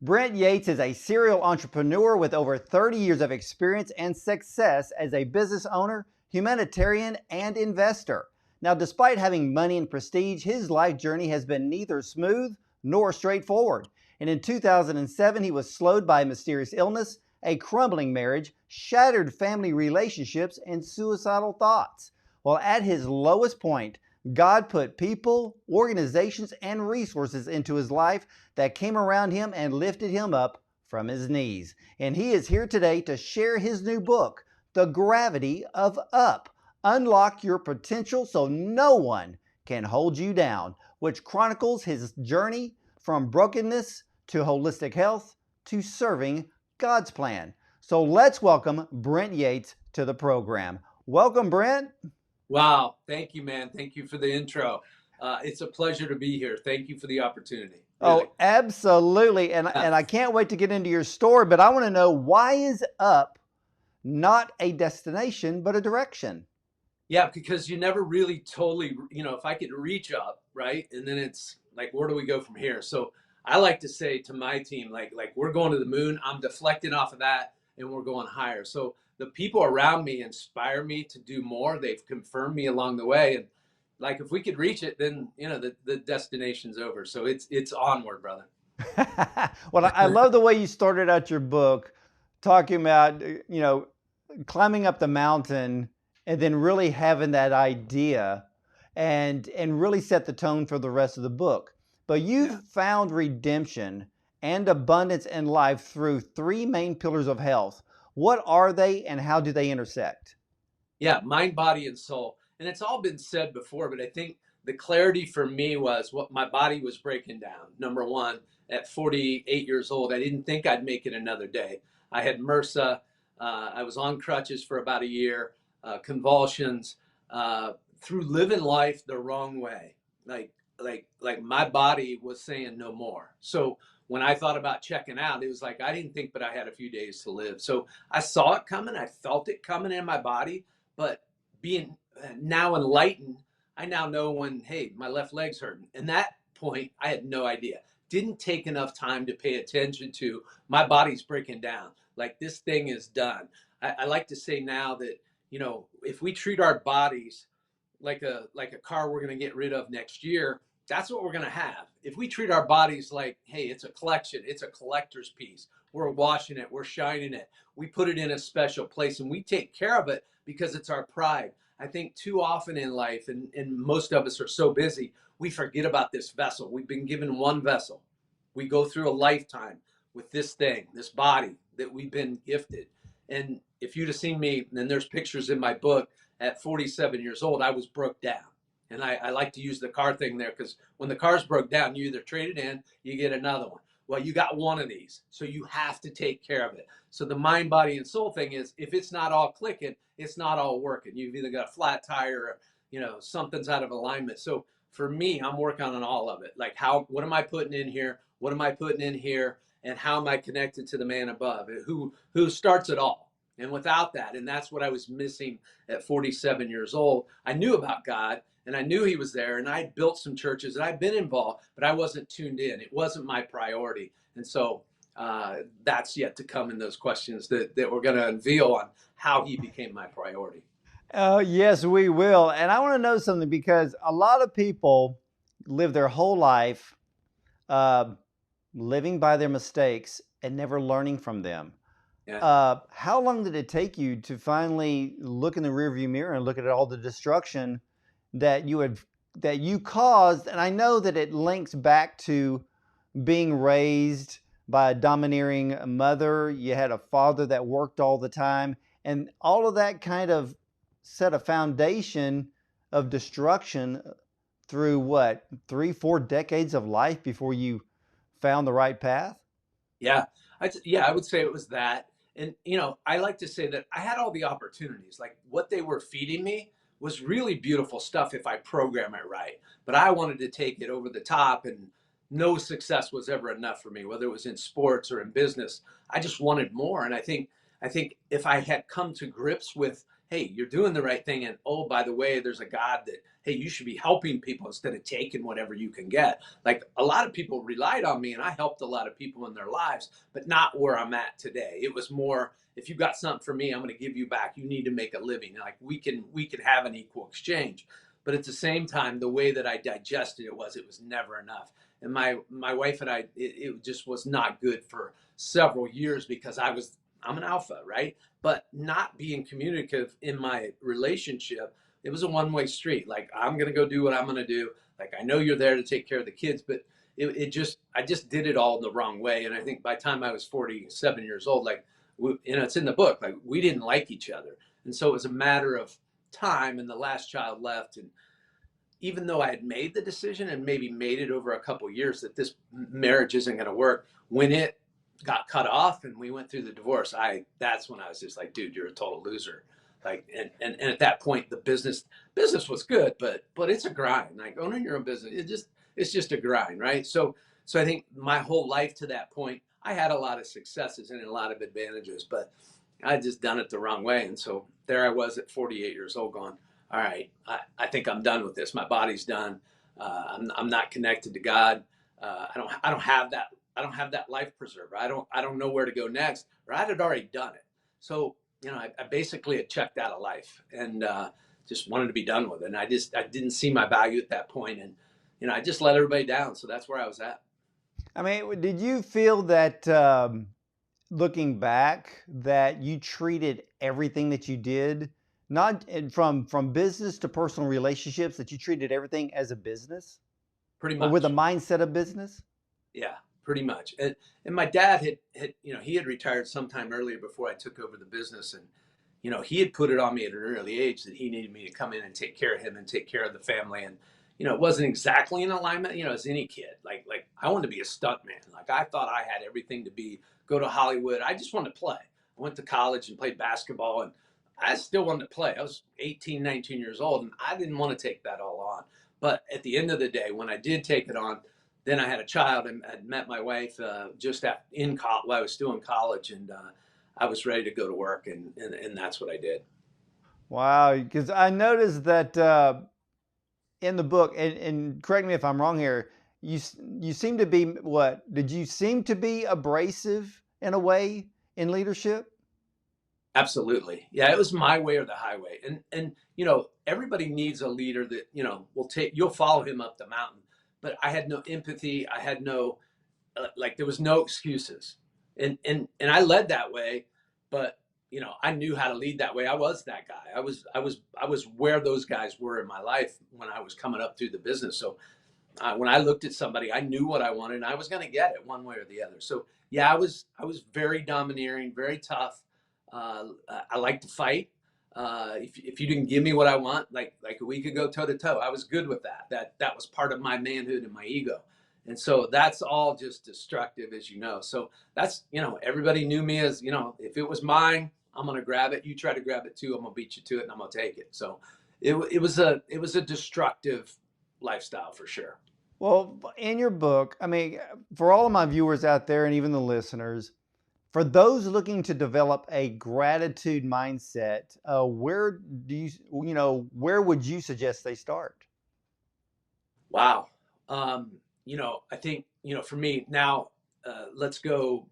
Brent Yates is a serial entrepreneur with over 30 years of experience and success as a business owner, humanitarian, and investor. Now, despite having money and prestige, his life journey has been neither smooth nor straightforward. And in 2007, he was slowed by a mysterious illness, a crumbling marriage, shattered family relationships, and suicidal thoughts. Well, at his lowest point, God put people, organizations, and resources into his life that came around him and lifted him up from his knees. And he is here today to share his new book, The Gravity of Up. Unlock your potential so no one can hold you down, which chronicles his journey from brokenness to holistic health to serving God's plan. So let's welcome Brent Yates to the program. Welcome, Brent. Wow. Thank you, man. Thank you for the intro. It's a pleasure to be here. Thank you for the opportunity. Really. Oh, absolutely. And I can't wait to get into your story, but I want to know, why is up not a destination, but a direction? Yeah, because you never really totally, if I could reach up, right? And then it's like, where do we go from here? So I like to say to my team, like we're going to the moon. I'm deflecting off of that and we're going higher. So the people around me inspire me to do more. They've confirmed me along the way. And like, if we could reach it, then, the destination's over. So it's onward, brother. Well, I love the way you started out your book talking about, climbing up the mountain and then really having that idea and really set the tone for the rest of the book. But Yeah. you've found redemption and abundance in life through three main pillars of health. What are they and how do they intersect? Yeah, mind, body, and soul. And it's all been said before, but I think the clarity for me was what my body was breaking down. Number one, at 48 years old, I didn't think I'd make it another day. I had MRSA. I was on crutches for about a year, convulsions, through living life the wrong way. Like my body was saying no more. So when I thought about checking out, it was like I didn't think, but I had a few days to live. So I saw it coming. I felt it coming in my body, but being now enlightened, I now know when, hey, my left leg's hurting. And that point, I had no idea. Didn't take enough time to pay attention to my body's breaking down. Like, this thing is done. I like to say now that, if we treat our bodies like a car we're going to get rid of next year, that's what we're going to have. If we treat our bodies like, hey, it's a collection, it's a collector's piece, we're washing it, we're shining it, we put it in a special place and we take care of it because it's our pride. I think too often in life, and most of us are so busy, we forget about this vessel. We've been given one vessel. We go through a lifetime with this thing, this body that we've been gifted. And if you'd have seen me, and there's pictures in my book, at 47 years old, I was broke down. And I like to use the car thing there because when the car's broke down, you either trade it in, you get another one. Well, you got one of these, so you have to take care of it. So the mind, body, and soul thing is, if it's not all clicking, it's not all working. You've either got a flat tire or, something's out of alignment. So for me, I'm working on all of it. Like, what am I putting in here? What am I putting in here? And how am I connected to the man above, who starts it all? And without that, and that's what I was missing at 47 years old. I knew about God and I knew he was there, and I built some churches and I've been involved, but I wasn't tuned in. It wasn't my priority. And so that's yet to come in those questions that we're going to unveil on how he became my priority. Yes, we will. And I want to know something, because a lot of people live their whole life uh, living by their mistakes and never learning from them. Yeah. How long did it take you to finally look in the rearview mirror and look at all the destruction that you caused? And I know that it links back to being raised by a domineering mother. You had a father that worked all the time, and all of that kind of set a foundation of destruction through what, 3, 4 decades of life before you found the right path? Yeah. I would say it was that. And, I like to say that I had all the opportunities. Like, what they were feeding me was really beautiful stuff if I program it right. But I wanted to take it over the top, and no success was ever enough for me, whether it was in sports or in business. I just wanted more. And I think if I had come to grips with, hey, you're doing the right thing. And oh, by the way, there's a God that, hey, you should be helping people instead of taking whatever you can get. Like a lot of people relied on me and I helped a lot of people in their lives, but not where I'm at today. It was more, if you got something for me, I'm going to give you back. You need to make a living. Like we could have an equal exchange. But at the same time, the way that I digested it was never enough. And my wife and I, it just was not good for several years because I'm an alpha, right? But not being communicative in my relationship, it was a one-way street. Like I'm gonna go do what I'm gonna do. Like I know you're there to take care of the kids, but I just did it all in the wrong way. And I think by the time I was 47 years old, like it's in the book, like we didn't like each other, and so it was a matter of time. And the last child left, and even though I had made the decision and maybe made it over a couple of years that this marriage isn't going to work, when it got cut off and we went through the divorce, that's when I was just like, dude, you're a total loser. Like, and at that point, the business was good, but it's a grind. Like owning your own business, it's just a grind, right? So I think my whole life to that point, I had a lot of successes and a lot of advantages, but I just done it the wrong way. And so there I was at 48 years old going, all right, I think I'm done with this. My body's done. I'm not connected to God. I don't have that. I don't have that life preserver. I don't know where to go next, or I had already done it. So, I basically had checked out of life and just wanted to be done with it. And I didn't see my value at that point. And, I just let everybody down. So that's where I was at. I mean, did you feel that looking back that you treated everything that you did, not from business to personal relationships, that you treated everything as a business Pretty or with a much. mindset of business? Yeah, pretty much. And my dad had, he had retired sometime earlier before I took over the business. And, he had put it on me at an early age that he needed me to come in and take care of him and take care of the family. And, it wasn't exactly in alignment, as any kid. Like I wanted to be a stunt man. Like I thought I had everything to go to Hollywood. I just wanted to play. I went to college and played basketball, and I still wanted to play. I was 18, 19 years old, and I didn't want to take that all on. But at the end of the day, when I did take it on, then I had a child and I met my wife just while I was still in college, and I was ready to go to work, and that's what I did. Wow, because I noticed that in the book, and correct me if I'm wrong here, you seem to be what? Did you seem to be abrasive in a way in leadership? Absolutely. Yeah, it was my way or the highway. And everybody needs a leader that, you'll follow him up the mountain. But I had no empathy. I had no like there was no excuses. And I led that way, but I knew how to lead that way. I was that guy. I was where those guys were in my life when I was coming up through the business. So when I looked at somebody, I knew what I wanted and I was going to get it one way or the other. So yeah, I was very domineering, very tough. I like to fight. If you didn't give me what I want, like we could go toe to toe. I was good with that. That was part of my manhood and my ego. And so that's all just destructive, as you know. So that's, everybody knew me as, if it was mine, I'm going to grab it. You try to grab it too. I'm going to beat you to it and I'm going to take it. So it was a destructive lifestyle for sure. Well, in your book, I mean, for all of my viewers out there and even the listeners, for those looking to develop a gratitude mindset, where would you suggest they start? Wow. I think, for me now, let's go.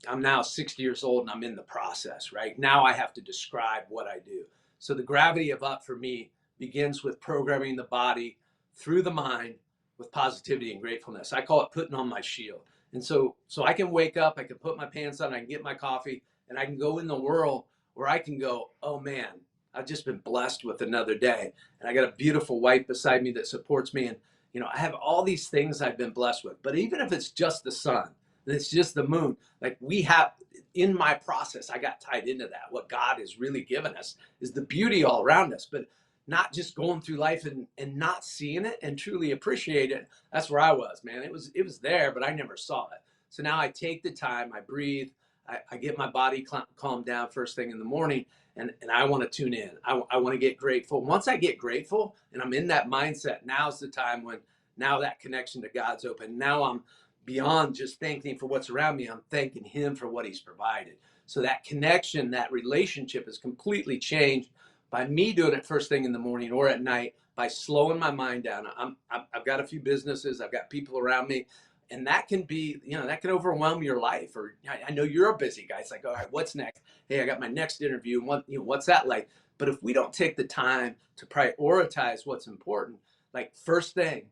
I'm now 60 years old and I'm in the process, right? Now I have to describe what I do. So the gravity of up for me begins with programming the body through the mind with positivity and gratefulness. I call it putting on my shield. And so I can wake up, I can put my pants on, I can get my coffee, and I can go in the world where I can go, oh man, I've just been blessed with another day. And I got a beautiful wife beside me that supports me. And, I have all these things I've been blessed with. But even if it's just the sun, and it's just the moon, like we have in my process, I got tied into that. What God has really given us is the beauty all around us, but not just going through life and not seeing it and truly appreciate it. That's where I was, man. It was there, but I never saw it. So now I take the time, I breathe, I get my body calmed down first thing in the morning, and I want to tune in. I want to get grateful. Once I get grateful and I'm in that mindset, now's the time when now that connection to God's open. Now I'm beyond just thanking for what's around me, I'm thanking him for what he's provided. So that connection, that relationship is completely changed by me doing it first thing in the morning or at night, by slowing my mind down. I've got a few businesses, I've got people around me, and that can be, that can overwhelm your life. Or I know you're a busy guy. It's like, all right, what's next? Hey, I got my next interview. And what's that like? But if we don't take the time to prioritize what's important, like first thing,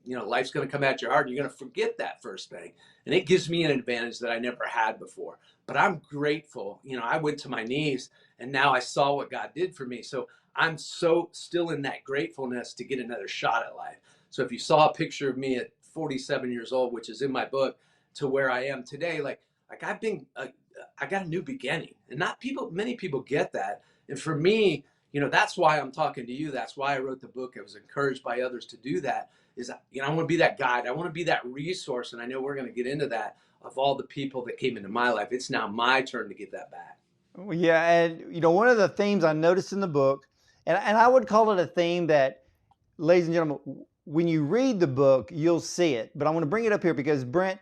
life's going to come at your heart and you're going to forget that first thing. And it gives me an advantage that I never had before. But I'm grateful. I went to my knees and now I saw what God did for me. So I'm so still in that gratefulness to get another shot at life. So if you saw a picture of me at 47 years old, which is in my book, to where I am today, like I got a new beginning, and many people get that. And for me, that's why I'm talking to you. That's why I wrote the book. I was encouraged by others to do that. I want to be that guide. I want to be that resource. And I know we're going to get into that, of all the people that came into my life. It's now my turn to get that back. Well, yeah, and one of the themes I noticed in the book, and I would call it a theme that, ladies and gentlemen, when you read the book, you'll see it. But I want to bring it up here because, Brent,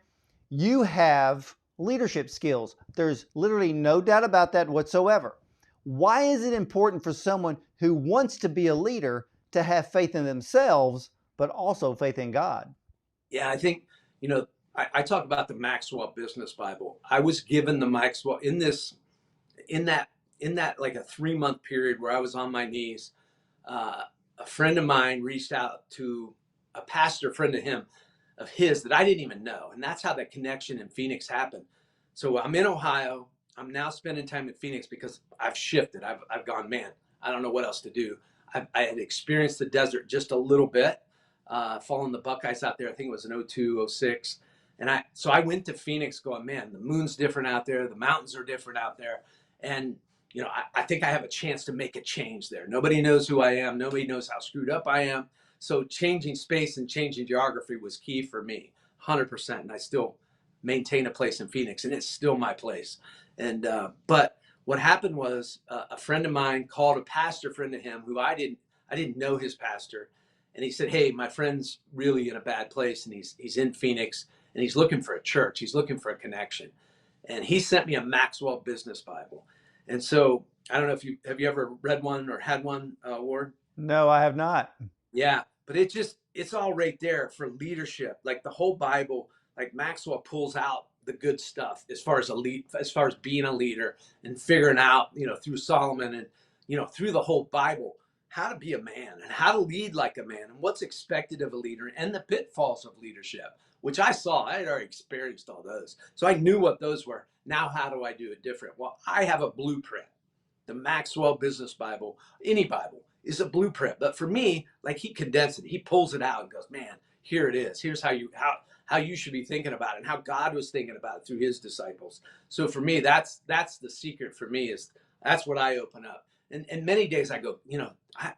you have leadership skills. There's literally no doubt about that whatsoever. Why is it important for someone who wants to be a leader to have faith in themselves, but also faith in God? Yeah, I think, I talk about the Maxwell Business Bible. I was given the Maxwell in that like a 3-month period where I was on my knees. A friend of mine reached out to a pastor friend of his that I didn't even know. And that's how that connection in Phoenix happened. So I'm in Ohio. I'm now spending time in Phoenix because I've shifted. I've gone, man, I don't know what else to do. I had experienced the desert just a little bit, following the Buckeyes out there. I think it was in 02, 06. So I went to Phoenix going, man, the moon's different out there. The mountains are different out there. And I think I have a chance to make a change there. Nobody knows who I am. Nobody knows how screwed up I am. So changing space and changing geography was key for me, 100%. And I still maintain a place in Phoenix, and it's still my place. But what happened was a friend of mine called a pastor friend of him who I didn't know his pastor. And he said, hey, my friend's really in a bad place, and he's in Phoenix, and he's looking for a church. He's looking for a connection. And he sent me a Maxwell Business Bible. And so I don't know if have you ever read one or had one, Ward? No, I have not. Yeah, but it's all right there for leadership. Like the whole Bible, like Maxwell pulls out the good stuff as far as being a leader and figuring out, through Solomon and, through the whole Bible, how to be a man and how to lead like a man and what's expected of a leader and the pitfalls of leadership, which I saw. I had already experienced all those. So I knew what those were. Now, how do I do it different? Well, I have a blueprint. The Maxwell Business Bible, any Bible, is a blueprint. But for me, like he condensed it. He pulls it out and goes, man, here it is. Here's how you should be thinking about it and how God was thinking about it through his disciples. So for me, that's the secret for me, is that's what I open up. And many days I go,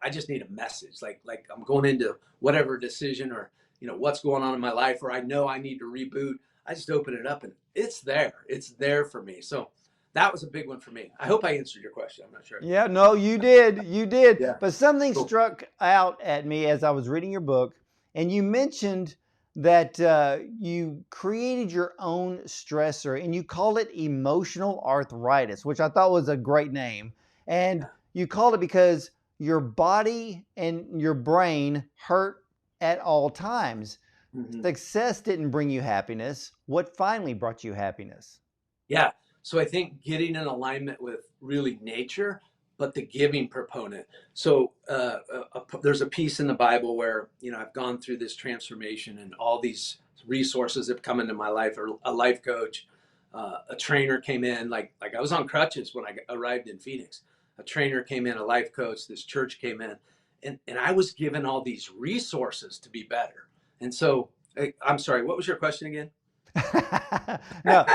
I just need a message. Like I'm going into whatever decision or, what's going on in my life, or I know I need to reboot. I just open it up and it's there. It's there for me. So that was a big one for me. I hope I answered your question. I'm not sure. Yeah, no, you did. You did. Yeah. But something Cool. struck out at me as I was reading your book, and you mentioned that you created your own stressor and you called it emotional arthritis, which I thought was a great name. And you called it because your body and your brain hurt at all times. Mm-hmm. Success didn't bring you happiness. What finally brought you happiness? Yeah. So I think getting in alignment with really nature, but the giving proponent. So there's a piece in the Bible where, I've gone through this transformation and all these resources have come into my life, or a life coach, a trainer came in, like I was on crutches when I arrived in Phoenix. A trainer came in, a life coach, this church came in, and I was given all these resources to be better. And so, I'm sorry, what was your question again? No,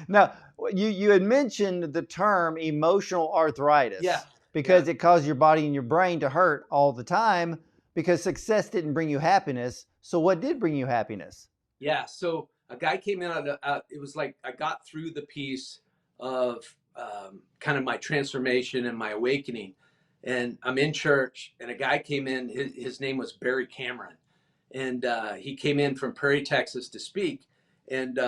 no. You had mentioned the term emotional arthritis, Yeah. because it caused your body and your brain to hurt all the time because success didn't bring you happiness. So what did bring you happiness? Yeah. So a guy came in. It was like I got through the piece of kind of my transformation and my awakening, and I'm in church, and a guy came in. His name was Barry Cameron, and he came in from Prairie, Texas to speak, and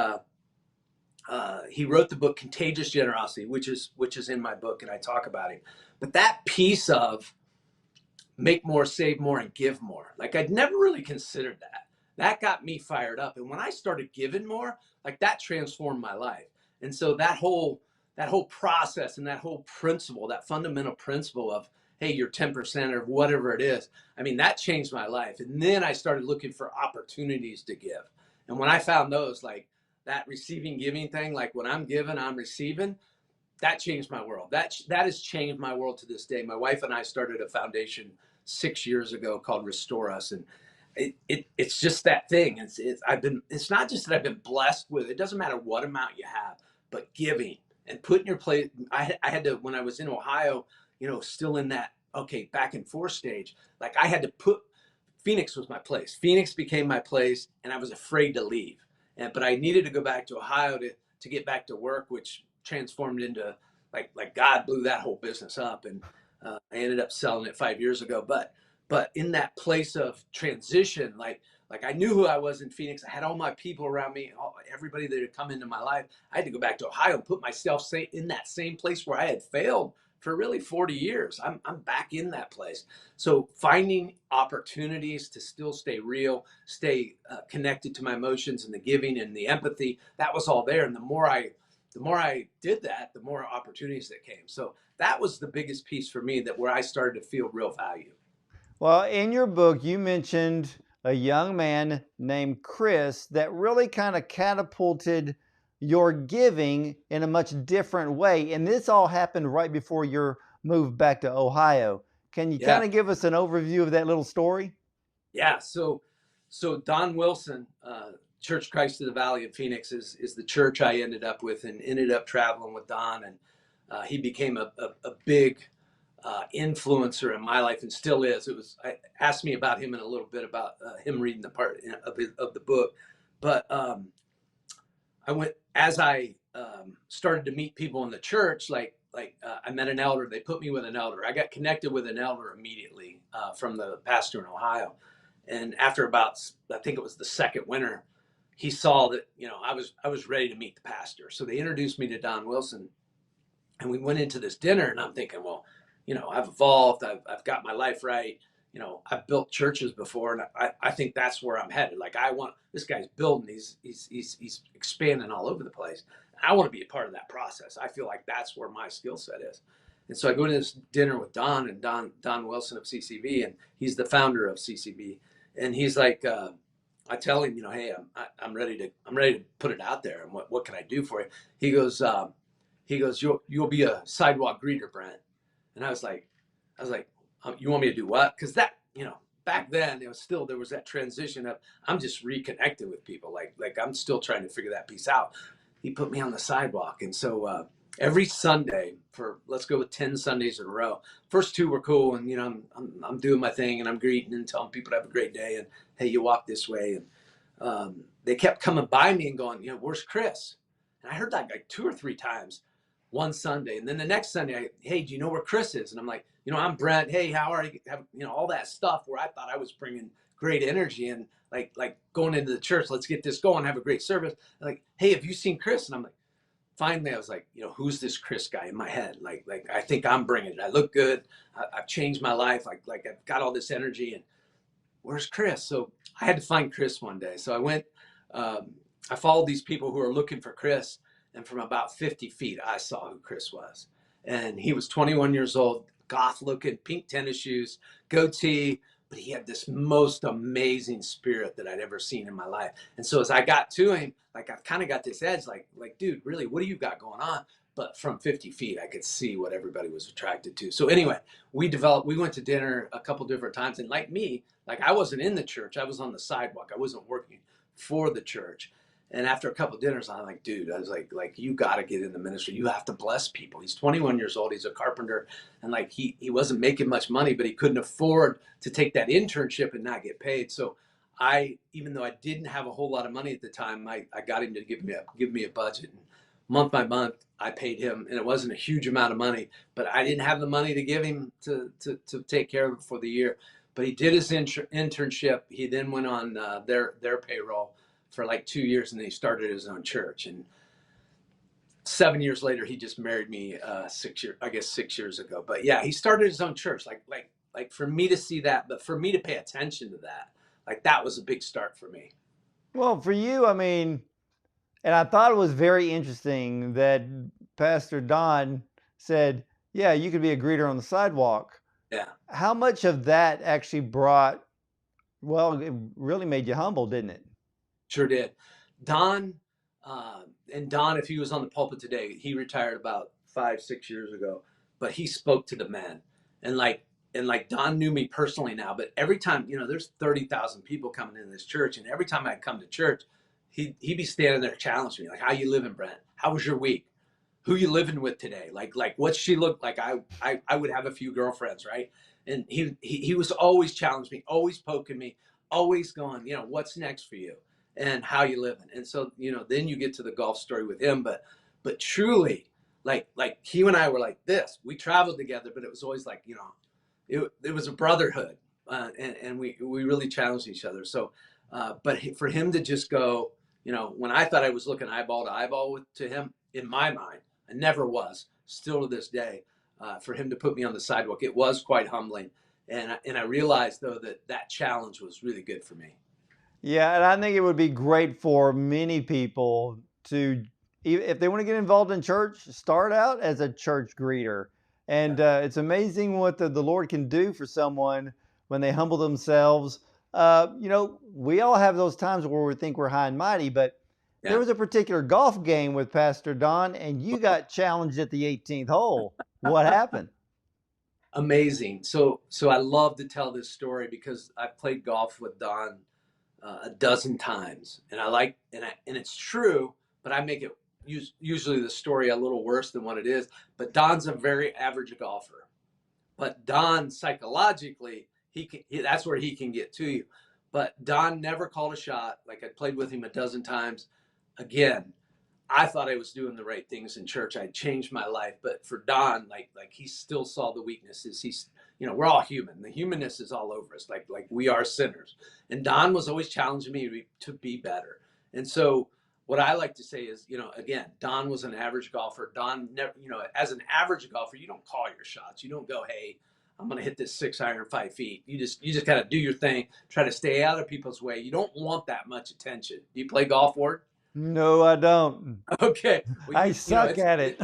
he wrote the book Contagious Generosity, which is in my book, and I talk about it. But that piece of make more, save more, and give more, like I'd never really considered that. That got me fired up, and when I started giving more, like that transformed my life. And so that whole process and that whole principle, that fundamental principle of hey, you're 10% or whatever it is. I mean, that changed my life. And then I started looking for opportunities to give. And when I found those, like that receiving giving thing, like when I'm giving, I'm receiving, that changed my world. That has changed my world to this day. My wife and I started a foundation 6 years ago called Restore Us, and it's just that thing. It's not just that I've been blessed with. It doesn't matter what amount you have, but giving and putting your place. I had to, when I was in Ohio, still in that okay back and forth stage. Like I had to put Phoenix was my place. Phoenix became my place, and I was afraid to leave. But I needed to go back to Ohio to get back to work, which transformed into like God blew that whole business up, and I ended up selling it 5 years ago. But in that place of transition, like I knew who I was in Phoenix. I had all my people around me, everybody that had come into my life. I had to go back to Ohio and put myself in that same place where I had failed for really 40 years. I'm back in that place. So finding opportunities to still stay real, stay connected to my emotions and the giving and the empathy, that was all there. And the more I did that, the more opportunities that came. So that was the biggest piece for me, that where I started to feel real value. Well, in your book, you mentioned a young man named Chris that really kind of catapulted your giving in a much different way. And this all happened right before your move back to Ohio. Can you Yeah. kind of give us an overview of that little story? Yeah. So Don Wilson, Church Christ of the Valley of Phoenix is the church I ended up with, and ended up traveling with Don. And he became a big influencer in my life, and still is. I asked me about him in a little bit, about him reading the part of the book. But I went, as I started to meet people in the church, I met an elder. They put me with an elder. I got connected with an elder immediately from the pastor in Ohio. And after about, I think it was the second winter, he saw that I was ready to meet the pastor. So they introduced me to Don Wilson, and we went into this dinner. And I'm thinking, well, I've evolved. I've got my life right. I've built churches before, and I think that's where I'm headed. Like I want, this guy's building. He's expanding all over the place. I want to be a part of that process. I feel like that's where my skill set is. And so I go to this dinner with Don Wilson of CCB, and he's the founder of CCB. And he's like, I tell him, hey, I'm ready to put it out there. And what can I do for you? He goes, you'll be a sidewalk greeter, Brent. And I was like, you want me to do what? Because that, back then there was that transition of I'm just reconnecting with people. Like I'm still trying to figure that piece out. He put me on the sidewalk. And so every Sunday, for let's go with 10 Sundays in a row. First two were cool. And, I'm doing my thing, and I'm greeting and telling people to have a great day. And hey, you walk this way. And they kept coming by me and going, where's Chris? And I heard that like 2 or 3 times one Sunday. And then the next Sunday, hey, do you know where Chris is? And I'm like, I'm Brent. Hey, how are you? All that stuff where I thought I was bringing great energy, and like going into the church, let's get this going, have a great service. Like, hey, have you seen Chris? And I'm like, finally, I was like, who's this Chris guy in my head? Like I think I'm bringing it. I look good. I've changed my life. Like I've got all this energy, and where's Chris? So I had to find Chris one day. So I went, I followed these people who are looking for Chris. And from about 50 feet, I saw who Chris was. And he was 21 years old, goth looking, pink tennis shoes, goatee, but he had this most amazing spirit that I'd ever seen in my life. And so as I got to him, like I've kind of got this edge, like, dude, really, what do you got going on? But from 50 feet, I could see what everybody was attracted to. So anyway, we went to dinner a couple different times. And like me, like I wasn't in the church. I was on the sidewalk. I wasn't working for the church. And after a couple of dinners, I'm like, dude, I was like, you got to get in the ministry. You have to bless people. He's 21 years old. He's a carpenter. And like, he wasn't making much money, but he couldn't afford to take that internship and not get paid. So even though I didn't have a whole lot of money at the time, I got him to give me a budget. And month by month, I paid him, and it wasn't a huge amount of money, but I didn't have the money to give him to take care of it for the year. But he did his internship. He then went on their payroll for like 2 years, and then he started his own church. And 7 years later, he just married me 6 years ago. But yeah, he started his own church. Like for me to see that, but for me to pay attention to that, like that was a big start for me. Well, for you, I mean, and I thought it was very interesting that Pastor Don said, yeah, you could be a greeter on the sidewalk. Yeah, How much of that actually brought, well, it really made you humble, didn't it? sure did. Don, and Don, if he was on the pulpit today, he retired about 5, 6 years ago, but he spoke to the men, and like Don knew me personally now. But every time, there's 30,000 people coming into this church, and every time I'd come to church, he'd be standing there challenging me, like, "How you living, Brent? How was your week? Who you living with today? Like what's she look like?" I would have a few girlfriends, right? And he was always challenging me, always poking me, always going, what's next for you and how you living. And so, then you get to the golf story with him, but truly, like he and I were like this. We traveled together, but it was always like, it was a brotherhood, and we really challenged each other. So, but for him to just go, when I thought I was looking eyeball to eyeball to him, in my mind, I never was. Still to this day, for him to put me on the sidewalk, it was quite humbling. And I realized though that challenge was really good for me. Yeah, and I think it would be great for many people to, if they want to get involved in church, start out as a church greeter. And it's amazing what the Lord can do for someone when they humble themselves. We all have those times where we think we're high and mighty, but there Yeah. was a particular golf game with Pastor Don, and you got challenged at the 18th hole. What happened? Amazing. So I love to tell this story because I've played golf with Don a dozen times, and and it's true, but I make it usually the story a little worse than what it is. But Don's a very average golfer, but Don psychologically that's where he can get to you. But Don never called a shot. Like, I played with him a dozen times. Again, I thought I was doing the right things in church. I changed my life, but for Don, like he still saw the weaknesses. We're all human. The humanness is all over us. Like we are sinners. And Don was always challenging me to be better. And so what I like to say is, again, Don was an average golfer. Don never, as an average golfer, you don't call your shots. You don't go, "Hey, I'm going to hit this 6 iron 5 feet." You just kind of do your thing. Try to stay out of people's way. You don't want that much attention. Do you play golf, Ward? No, I don't. Okay. Well, I suck at it.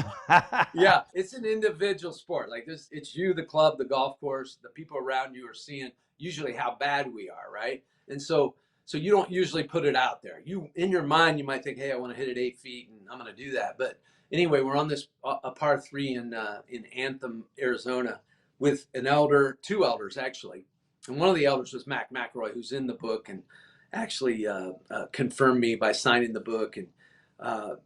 yeah, it's an individual sport. Like this, it's you, the club, the golf course, the people around you are seeing usually how bad we are, right? And so you don't usually put it out there. You, in your mind, you might think, "Hey, I want to hit it 8 feet, and I'm going to do that." But anyway, we're on this a par three in Anthem, Arizona, with two elders actually, and one of the elders was Mac McElroy, who's in the book and actually confirmed me by signing the book. And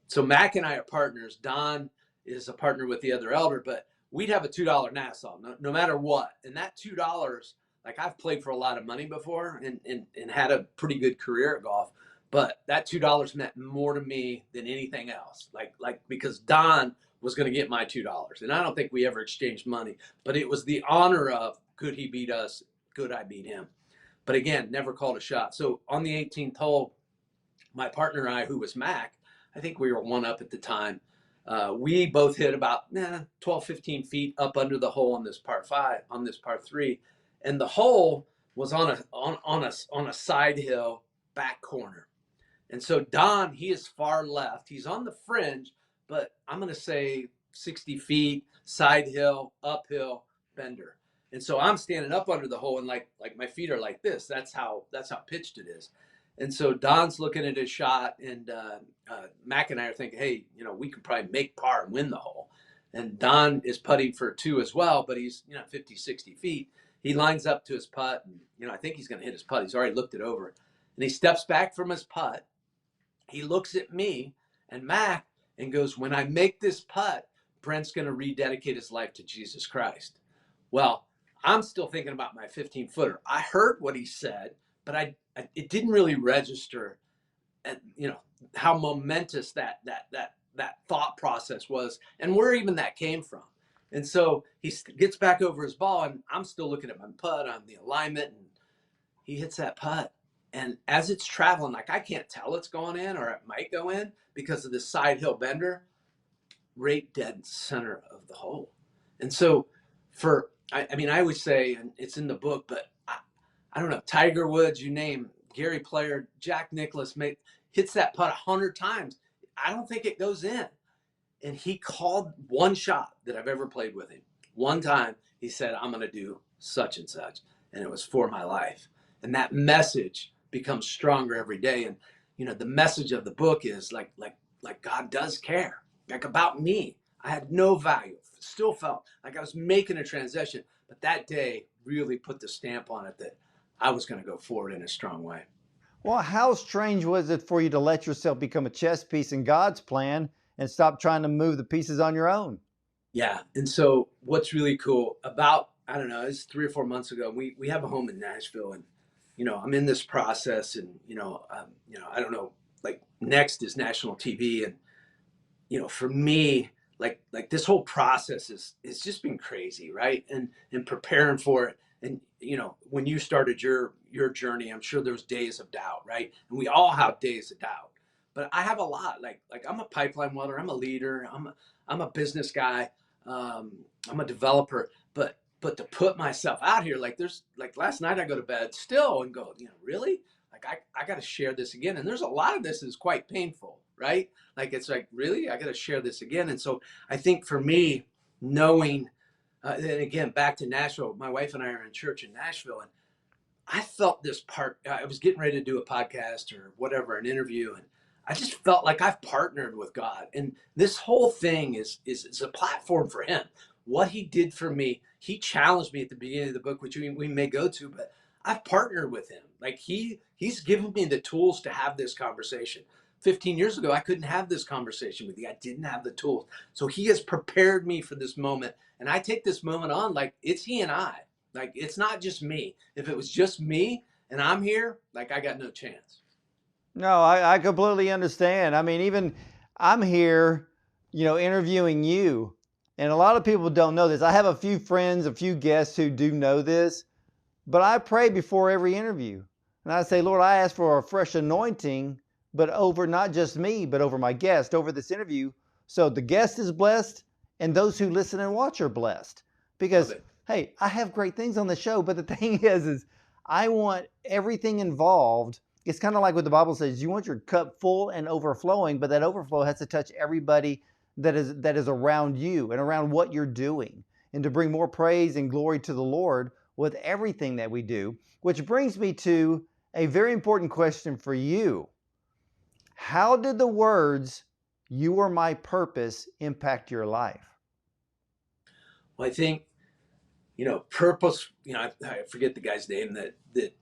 so Mac and I are partners. Don is a partner with the other elder, but we'd have a $2 Nassau no matter what. And that $2, like, I've played for a lot of money before and had a pretty good career at golf, but that $2 meant more to me than anything else. Like because Don was going to get my $2, and I don't think we ever exchanged money, but it was the honor of, could he beat us? Could I beat him? But again, never called a shot. So on the 18th hole, my partner and I, who was Mac, I think we were one up at the time. We both hit about 12, 15 feet up under the hole on this par five, on this par three, and the hole was on a side hill back corner. And so Don, he is far left. He's on the fringe, but I'm going to say 60 feet, side hill, uphill, bender. And so I'm standing up under the hole, and like my feet are like this. That's how pitched it is. And so Don's looking at his shot, and Mac and I are thinking, "Hey, we could probably make par and win the hole." And Don is putting for two as well, but he's 50, 60 feet. He lines up to his putt, and I think he's going to hit his putt. He's already looked it over, and he steps back from his putt. He looks at me and Mac and goes, "When I make this putt, Brent's going to rededicate his life to Jesus Christ." Well, I'm still thinking about my 15-footer. I heard what he said, but it didn't really register, and how momentous that thought process was, and where even that came from. And so gets back over his ball, and I'm still looking at my putt on the alignment, and he hits that putt. And as it's traveling, like I can't tell it's going in or it might go in because of this side hill bender, right dead center of the hole. And so I mean, I always say, and it's in the book, but I don't know, Tiger Woods, you name Gary Player, Jack Nicklaus hits that putt 100 times. I don't think it goes in. And he called one shot that I've ever played with him. One time he said, I'm going to do such and such. And it was for my life. And that message becomes stronger every day. And, you know, the message of the book is like God does care, like about me. I had no value, still felt like I was making a transition. But that day really put the stamp on it that I was going to go forward in a strong way. Well, how strange was it for you to let yourself become a chess piece in God's plan and stop trying to move the pieces on your own? Yeah. And so what's really cool about, I don't know, it's 3 or 4 months ago, we have a home in Nashville, and, you know, I'm in this process, and, I don't know, like next is national TV. And, you know, for me, like this whole process is just been crazy. Right. And preparing for it. And, you know, when you started your journey, I'm sure there was days of doubt. Right. And we all have days of doubt, but I have a lot, like I'm a pipeline welder. I'm a leader. I'm a business guy. I'm a developer, but to put myself out here, like there's like last night I go to bed still and go, you know, really? Like I got to share this again. And there's a lot of this is quite painful, right? Like it's like, really, I got to share this again. And so I think for me, knowing, and again, back to Nashville, my wife and I are in church in Nashville, and I felt this part. I was getting ready to do a podcast or whatever, an interview, and I just felt like I've partnered with God. And this whole thing is a platform for Him. What He did for me, He challenged me at the beginning of the book, which we may go to, but I've partnered with Him. Like He's given me the tools to have this conversation. 15 years ago, I couldn't have this conversation with you. I didn't have the tools. So He has prepared me for this moment. And I take this moment on like it's He and I. Like it's not just me. If it was just me and I'm here, like I got no chance. No, I completely understand. I mean, even I'm here, interviewing you, and a lot of people don't know this. I have a few friends, a few guests who do know this, but I pray before every interview. And I say, Lord, I ask for a fresh anointing, but over not just me, but over my guest, over this interview. So the guest is blessed and those who listen and watch are blessed. Love Because, it. hey, I have great things on the show, but the thing is I want everything involved. It's kind of like what the Bible says, you want your cup full and overflowing, but that overflow has to touch everybody that is around you and around what you're doing, and to bring more praise and glory to the Lord with everything that we do. Which brings me to a very important question for you. How did the words, "You are my purpose," impact your life? Well, I think, purpose, I forget the guy's name that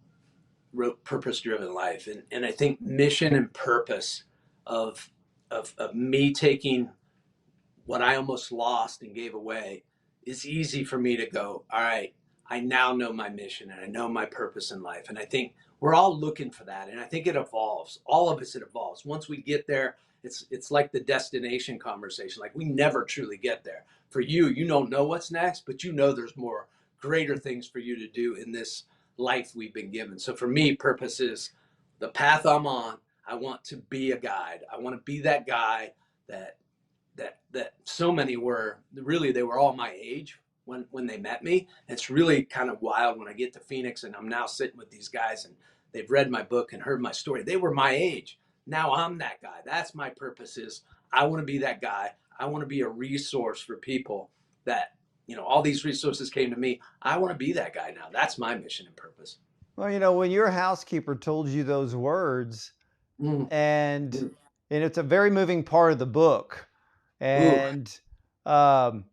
wrote Purpose Driven Life. And I think mission and purpose of of me taking what I almost lost and gave away is easy for me to go, all right, I now know my mission and I know my purpose in life. And I think we're all looking for that. And I think it evolves. All of us, it evolves. Once we get there, it's like the destination conversation. Like we never truly get there. For you, you don't know what's next, but you know there's more greater things for you to do in this life we've been given. So for me, purpose is the path I'm on. I want to be a guide. I want to be that guy that that so many were, really they were all my age when they met me. It's really kind of wild when I get to Phoenix and I'm now sitting with these guys and they've read my book and heard my story. They were my age. Now I'm that guy. That's my purpose. Is I want to be that guy. I want to be a resource for people that, all these resources came to me. I want to be that guy now. That's my mission and purpose. Well, when your housekeeper told you those words, Mm. and and it's a very moving part of the book, Ooh, and um,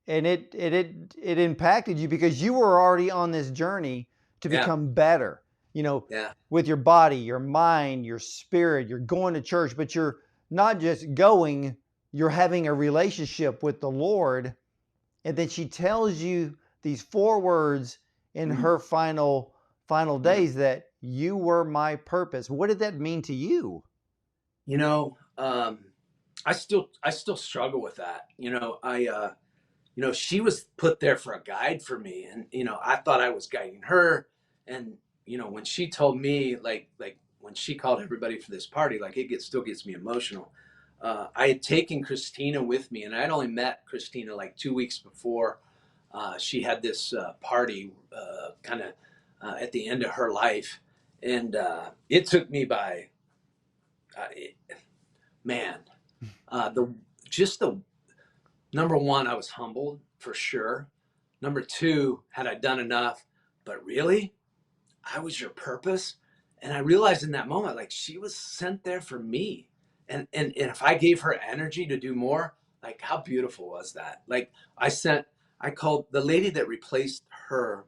and it impacted you because you were already on this journey to yeah, become better, yeah, with your body, your mind, your spirit. You're going to church, but you're not just going, you're having a relationship with the Lord. And then she tells you these four words in mm, her final yeah. days, that you were my purpose. What did that mean to you? You know, I still struggle with that. I she was put there for a guide for me. And, I thought I was guiding her. And, when she told me, like when she called everybody for this party, like still gets me emotional. I had taken Christina with me, and I had only met Christina like 2 weeks before she had this party kind of at the end of her life. And it took me by, uh, it, man, the just the number one, I was humbled for sure. Number two, had I done enough? But really, I was your purpose. And I realized in that moment, like she was sent there for me. And if I gave her energy to do more, like how beautiful was that? Like I called the lady that replaced her,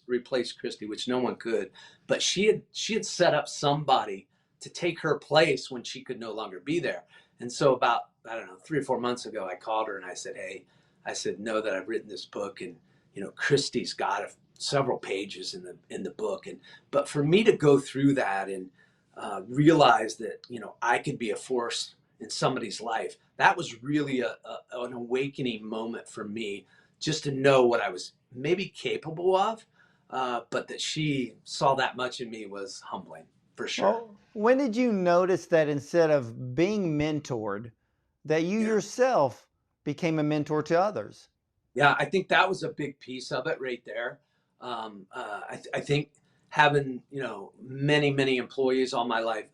replaced Christy, which no one could, but she had set up somebody to take her place when she could no longer be there. And so about, I don't know, 3 or 4 months ago, I called her and I said, hey, I said, know that I've written this book, and Christy's got several pages in the book, and but for me to go through that and realize that I could be a force in somebody's life, that was really an awakening moment for me, just to know what I was maybe capable of, but that she saw that much in me was humbling for sure. Well, when did you notice that instead of being mentored, that you Yeah. yourself became a mentor to others? Yeah, I think that was a big piece of it right there. I think having many many employees all my life,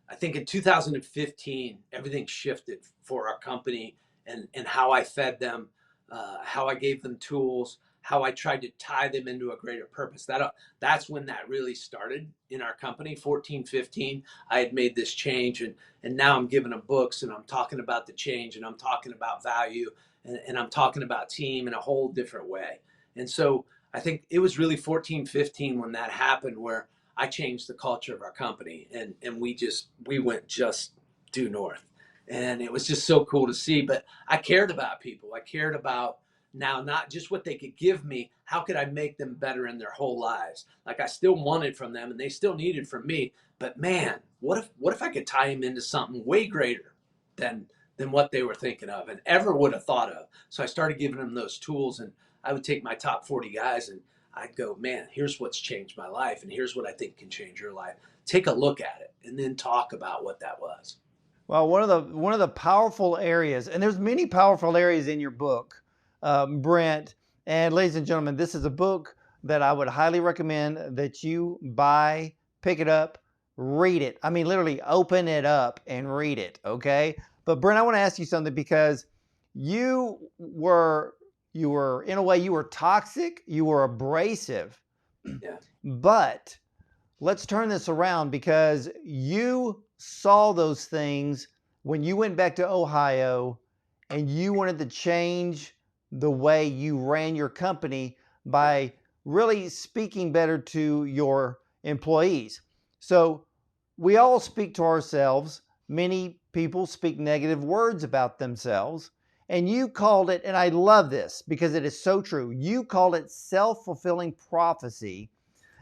I think in 2015 everything shifted for our company, and how I fed them, how I gave them tools, how I tried to tie them into a greater purpose. That's when that really started in our company. 14, 15, I had made this change, and now I'm giving them books, and I'm talking about the change, and I'm talking about value, and I'm talking about team in a whole different way. And so I think it was really 14, 15 when that happened, where I changed the culture of our company, and we went just due north. And it was just so cool to see. But I cared about people. I cared about now not just what they could give me, how could I make them better in their whole lives? Like I still wanted from them and they still needed from me. But man, what if I could tie them into something way greater than what they were thinking of and ever would have thought of. So I started giving them those tools, and I would take my top 40 guys and I'd go, man, here's what's changed my life, and here's what I think can change your life. Take a look at it and then talk about what that was. Well, one of the powerful areas, and there's many powerful areas in your book, Brent. And ladies and gentlemen, this is a book that I would highly recommend that you buy, pick it up, read it. I mean, literally open it up and read it. Okay. But Brent, I want to ask you something, because you were in a way, you were toxic, you were abrasive, Yeah. but let's turn this around, because you saw those things when you went back to Ohio and you wanted to change the way you ran your company Yeah. by really speaking better to your employees. So we all speak to ourselves. Many people speak negative words about themselves. And you called it, and I love this because it is so true, you called it self-fulfilling prophecy.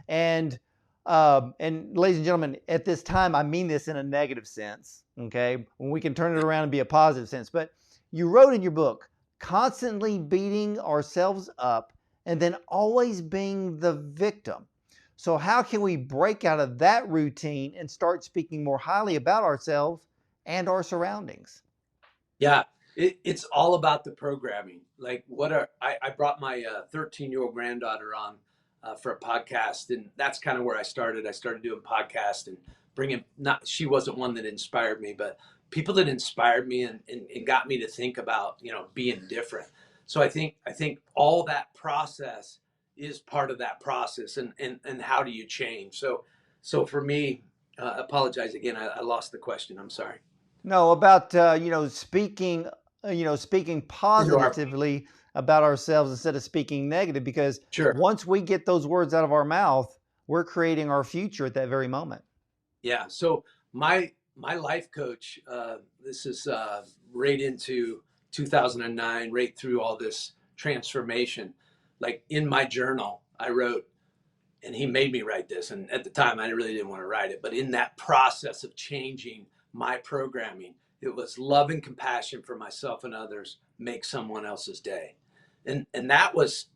And ladies and gentlemen, at this time, I mean this in a negative sense, okay? When we can turn it around and be a positive sense. But you wrote in your book, constantly beating ourselves up and then always being the victim. So how can we break out of that routine and start speaking more highly about ourselves and our surroundings? Yeah, it's all about the programming. Like I brought my 13-year-old granddaughter on for a podcast, and that's kind of where I started. I started doing podcasts and bringing, not, she wasn't one that inspired me, but people that inspired me and got me to think about, being different. So I think all that process is part of that process, and how do you change? So for me, apologize again. I lost the question. I'm sorry. No, about speaking, speaking Into our positively about ourselves instead of speaking negative. Because Sure. once we get those words out of our mouth, we're creating our future at that very moment. Yeah. So my life coach, this is right into 2009, right through all this transformation. Like in my journal, I wrote, and he made me write this. And at the time, I really didn't want to write it. But in that process of changing my programming, it was love and compassion for myself and others make someone else's day. And that was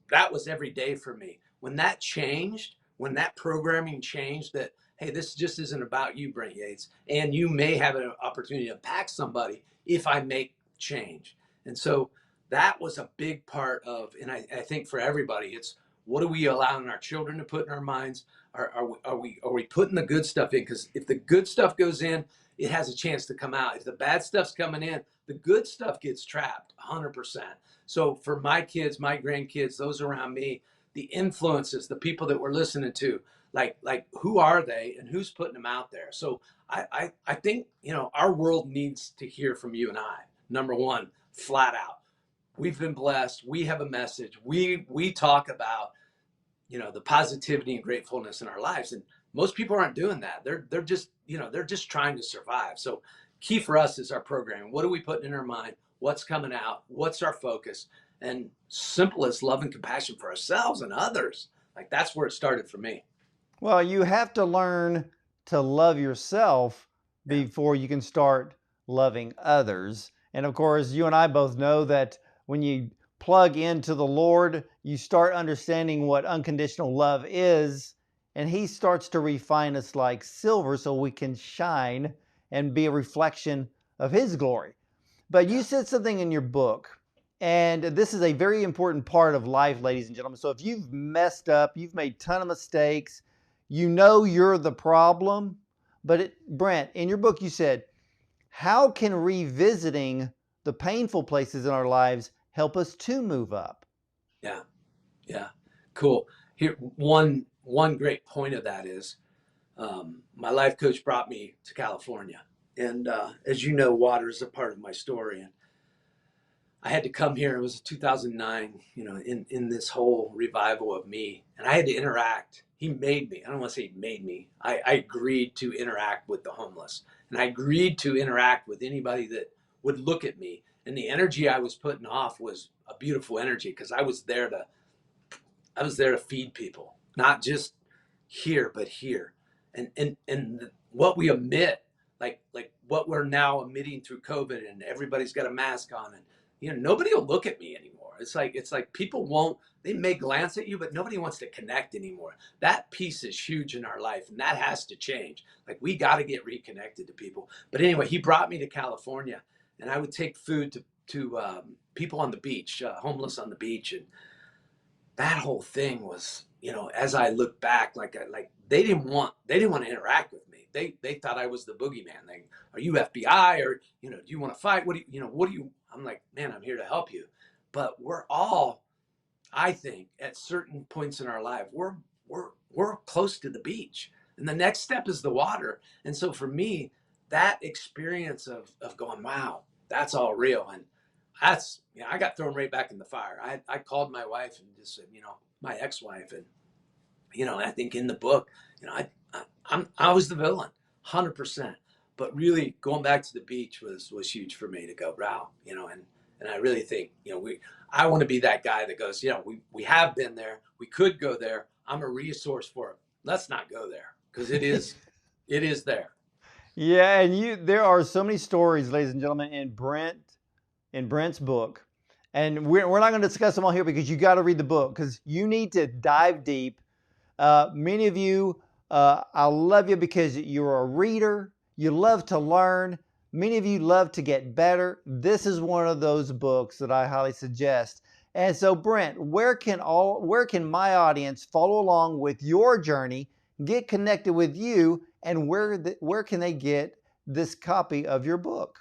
every day for me. When that changed, when that programming changed, that hey, this just isn't about you, Brent Yates, and you may have an opportunity to impact somebody if I make change. And so that was a big part of, and I think for everybody, it's what are we allowing our children to put in our minds? Are we putting the good stuff in? Because if the good stuff goes in, it has a chance to come out. If the bad stuff's coming in, the good stuff gets trapped 100%. So for my kids, my grandkids, those around me, the influences, the people that we're listening to, like who are they and who's putting them out there? So I think, our world needs to hear from you and I. Number one, flat out. We've been blessed. We have a message. We talk about, the positivity and gratefulness in our lives. And most people aren't doing that. They're just, they're just trying to survive. So key for us is our programming. What are we putting in our mind? What's coming out? What's our focus? And simple as love and compassion for ourselves and others. Like that's where it started for me. Well, you have to learn to love yourself Yeah. before you can start loving others. And of course, you and I both know that when you plug into the Lord, you start understanding what unconditional love is, and He starts to refine us like silver so we can shine and be a reflection of His glory. But you Yeah. said something in your book, and this is a very important part of life, ladies and gentlemen. So if you've messed up, you've made a ton of mistakes, you know you're the problem. But Brent, in your book, you said, how can revisiting the painful places in our lives help us to move up? Yeah. Yeah. Cool. Here, one great point of that is my life coach brought me to California. And as you know, water is a part of my story. And I had to come here. It was 2009, in this whole revival of me. And I had to interact. He made me. I don't want to say he made me. I agreed to interact with the homeless. And I agreed to interact with anybody that would look at me. And the energy I was putting off was a beautiful energy because I was there to feed people, not just here, but here. And what we emit, like what we're now emitting through COVID, and everybody's got a mask on, and nobody will look at me anymore. It's like people won't. They may glance at you, but nobody wants to connect anymore. That piece is huge in our life, and that has to change. Like we got to get reconnected to people. But anyway, he brought me to California, and I would take food to people on the beach, homeless on the beach, and that whole thing was, as I look back, like they didn't want to interact with me. They thought I was the boogeyman. Like, are you FBI or do you want to fight? What do you? I'm like, man, I'm here to help you. But we're all, I think, at certain points in our life, we're close to the beach, and the next step is the water. And so for me, that experience of going, wow, that's all real, and I got thrown right back in the fire. I called my wife and just said, my ex-wife, and I think in the book, I was the villain, 100%. But really, going back to the beach was huge for me to go, wow, and I really think, I want to be that guy that goes, we have been there, we could go there. I'm a resource for it. Let's not go there because it is there. Yeah, and there are so many stories, ladies and gentlemen, in Brent's book. And we're not going to discuss them all here because you got to read the book because you need to dive deep. Many of you, I love you because you're a reader. You love to learn. Many of you love to get better. This is one of those books that I highly suggest. And so, Brent, where can my audience follow along with your journey, get connected with you, and where can they get this copy of your book?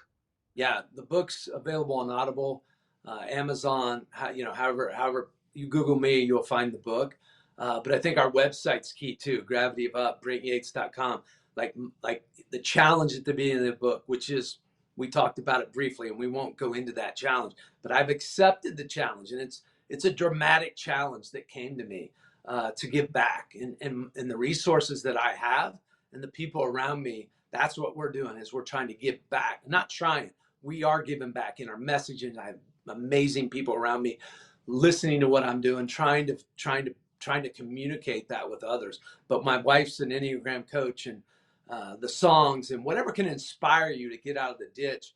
Yeah, the book's available on Audible, Amazon. However you Google me, you'll find the book. But I think our website's key too. Gravity of Up, BrentYates.com. Like the challenge at the beginning of the book, which is we talked about it briefly, and we won't go into that challenge. But I've accepted the challenge, and it's a dramatic challenge that came to me to give back, and the resources that I have and the people around me. That's what we're doing is we're trying to give back, not trying, we are giving back in our messaging. I have amazing people around me listening to what I'm doing, trying to communicate that with others. But my wife's an Enneagram coach, and the songs and whatever can inspire you to get out of the ditch.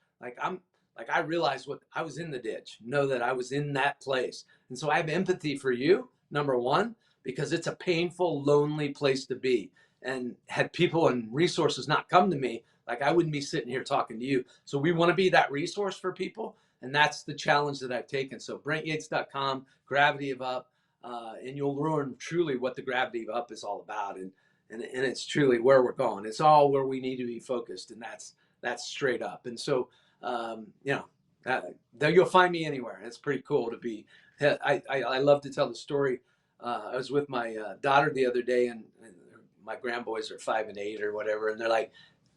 Like I realized what I was in the ditch, know that I was in that place. And so I have empathy for you, number one, because it's a painful, lonely place to be. And had people and resources not come to me, like I wouldn't be sitting here talking to you. So we want to be that resource for people. And that's the challenge that I've taken. So BrentYates.com, Gravity of Up, and you'll learn truly what the Gravity of Up is all about. And it's truly where we're going. It's all where we need to be focused. And that's straight up. And so, you know, you'll find me anywhere. It's pretty cool to be. I love to tell the story. I was with my daughter the other day, and my grandboys are 5 and 8 or whatever, and they're like,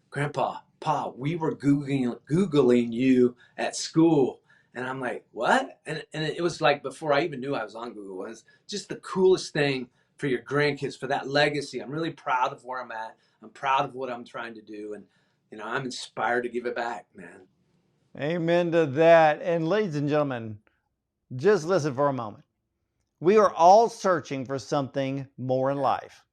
"Grandpa, Pa, we were googling you at school," and I'm like, "What?" And it was like before I even knew I was on Google. It was just the coolest thing for your grandkids, for that legacy. I'm really proud of where I'm at. I'm proud of what I'm trying to do, and I'm inspired to give it back, man. Amen to that. And ladies and gentlemen, just listen for a moment. We are all searching for something more in life.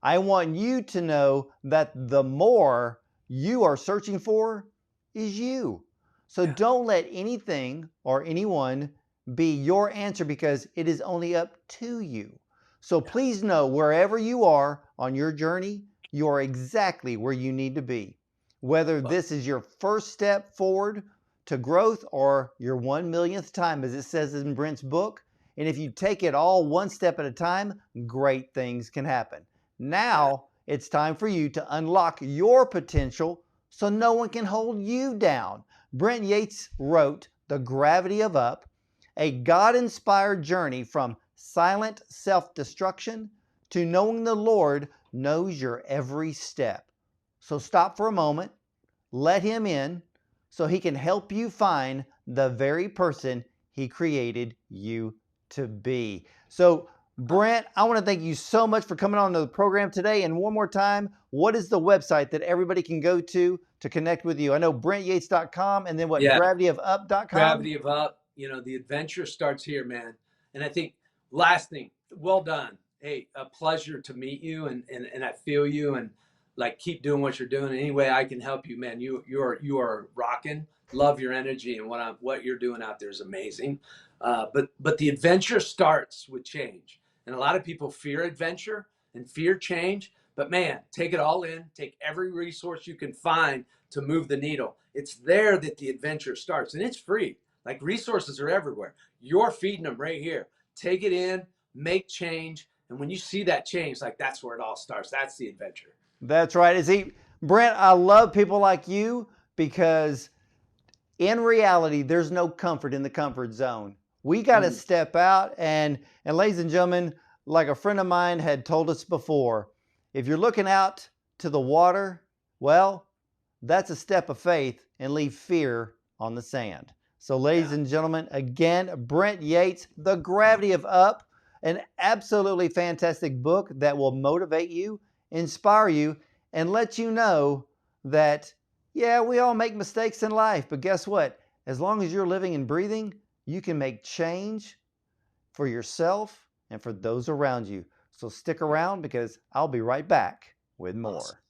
I want you to know that the more you are searching for is you. So Yeah. don't let anything or anyone be your answer, because it is only up to you. So please know, wherever you are on your journey, you are exactly where you need to be. Whether this is your first step forward to growth or your 1 millionth time, as it says in Brent's book. And if you take it all one step at a time, great things can happen. Now it's time for you to unlock your potential so no one can hold you down. Brent Yates wrote The Gravity of Up, a God-inspired journey from silent self-destruction to knowing the Lord knows your every step. So stop for a moment, let him in so he can help you find the very person he created you to be. So Brent, I want to thank you so much for coming on to the program today. And one more time, what is the website that everybody can go to connect with you? I know BrentYates.com, and then what, Yeah. GravityofUp.com? Gravity of Up. The adventure starts here, man. And I think last thing, well done. Hey, a pleasure to meet you, and I feel you, and like keep doing what you're doing. Any way I can help you, man. You are rocking. Love your energy, and what you're doing out there is amazing. But the adventure starts with change, and a lot of people fear adventure and fear change. But man, take it all in. Take every resource you can find to move the needle. It's there that the adventure starts, and it's free. Like resources are everywhere. You're feeding them right here. Take it in, make change, and when you see that change, like that's where it all starts. That's the adventure. That's right. See, Brent, I love people like you because in reality, there's no comfort in the comfort zone. We got to Mm. step out, and ladies and gentlemen, like a friend of mine had told us before, if you're looking out to the water, well, that's a step of faith, and leave fear on the sand. So ladies Yeah. and gentlemen, again, Brent Yates, The Gravity of Up, an absolutely fantastic book that will motivate you, inspire you, and let you know that, yeah, we all make mistakes in life, but guess what? As long as you're living and breathing, you can make change for yourself and for those around you. So stick around, because I'll be right back with Awesome. more.